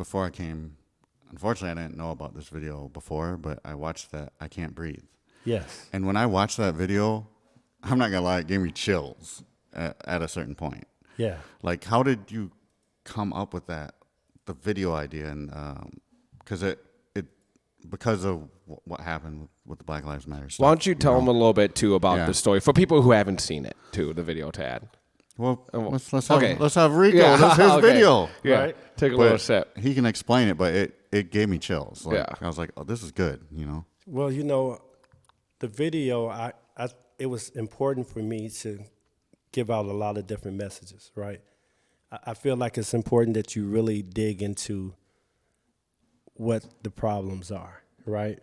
before I came, unfortunately, I didn't know about this video before, but I watched that I Can't Breathe. Yes. And when I watched that video, I'm not going to lie, it gave me chills at a certain point. Yeah. Like, how did you come up with that, the video idea? And because of what happened with the Black Lives Matter stuff. Why don't you tell them a little bit, too, about Yeah. the story for people who haven't seen it, too, the video, Tadd? Well, let's okay. have Rico. Yeah. That's his Okay. video. Yeah. Right. Take a But little sip. he can explain it, but it gave me chills. Like, Yeah. I was like, oh, this is good, you know? Well, you know, the video, it was important for me to give out a lot of different messages, right? I feel like it's important that you really dig into what the problems are, right?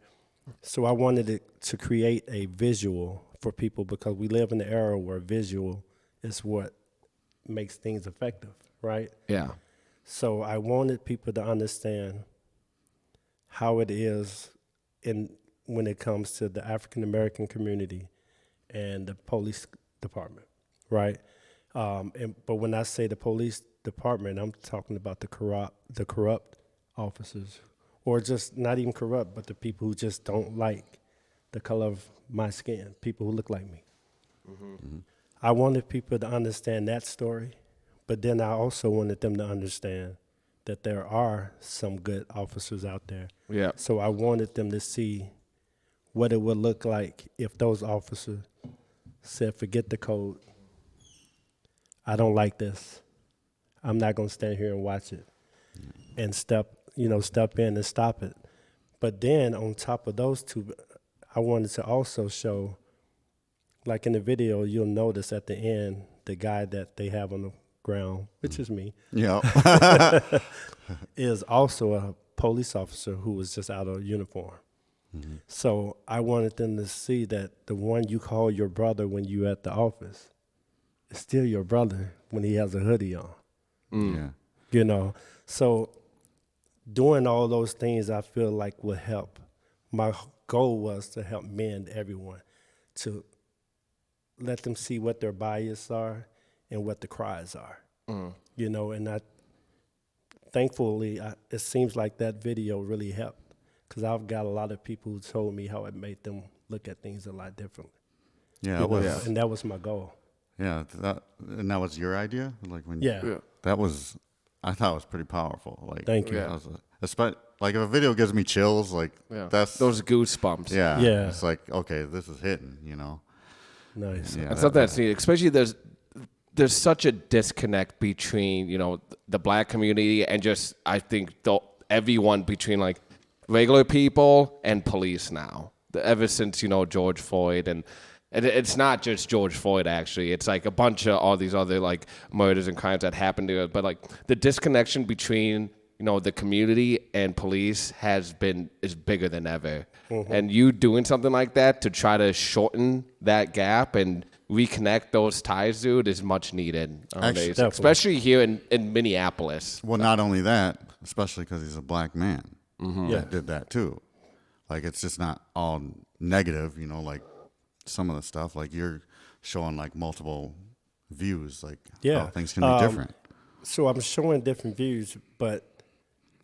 So I wanted to create a visual for people because we live in an era where visual is what makes things effective, right? Yeah. So I wanted people to understand how it is when it comes to the African American community and the police department, right? But when I say the police department, I'm talking about the corrupt officers, or just not even corrupt, but the people who just don't like the color of my skin, people who look like me. Mm-hmm. I wanted people to understand that story, but then I also wanted them to understand that there are some good officers out there. Yeah. So I wanted them to see what it would look like if those officers said, forget the code. I don't like this. I'm not going to stand here and watch it and step in and stop it. But then on top of those two, I wanted to also show, like in the video, you'll notice at the end, the guy that they have on the ground, which is me, Yeah. is also a police officer who was just out of uniform. Mm-hmm. So I wanted them to see that the one you call your brother when you at the office is still your brother when he has a hoodie on. Yeah. You know, so doing all those things I feel like will help. My goal was to help mend everyone, to let them see what their biases are and what the cries are. You know, and thankfully, it seems like that video really helped, because I've got a lot of people who told me how it made them look at things a lot differently. Yeah, it was. Yeah. And that was my goal. Yeah, and that was your idea? Like when Yeah. That was, I thought it was pretty powerful. Like, Thank you. that was like if a video gives me chills, like that's those goosebumps. Yeah. Yeah. It's like, okay, this is hitting, you know? Nice. Yeah, It's something that's neat, especially there's such a disconnect between, you know, the black community and just, I think, everyone between, like, regular people and police now. Ever since, you know, George Floyd, and it's not just George Floyd, actually. It's, like, a bunch of all these other, like, murders and crimes that happened to it. But, like, the disconnection between, you know, the community and police is bigger than ever. Mm-hmm. And you doing something like that to try to shorten that gap and reconnect those ties, dude, is much needed nowadays, especially here in Minneapolis. Well, not only that, especially because he's a black man Yeah. that did that too. Like, it's just not all negative, you know, like some of the stuff, like you're showing like multiple views, like how things can be different. So I'm showing different views, but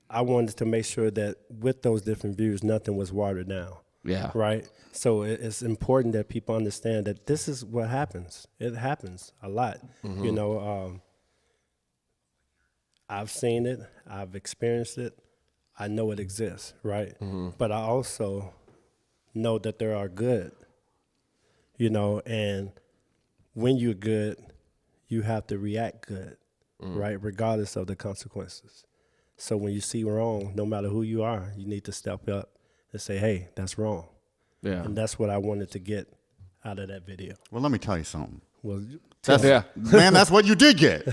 I wanted to make sure that with those different views, nothing was watered down. Yeah. Right? So it's important that people understand that this is what happens. It happens a lot. Mm-hmm. You know, I've seen it. I've experienced it. I know it exists, right? Mm-hmm. But I also know that there are good, you know, and when you're good, you have to react good, right, regardless of the consequences. So when you see wrong, no matter who you are, you need to step up and say, hey, that's wrong. Yeah. And that's what I wanted to get out of that video. Well, let me tell you something. Well, Man, that's what you did get.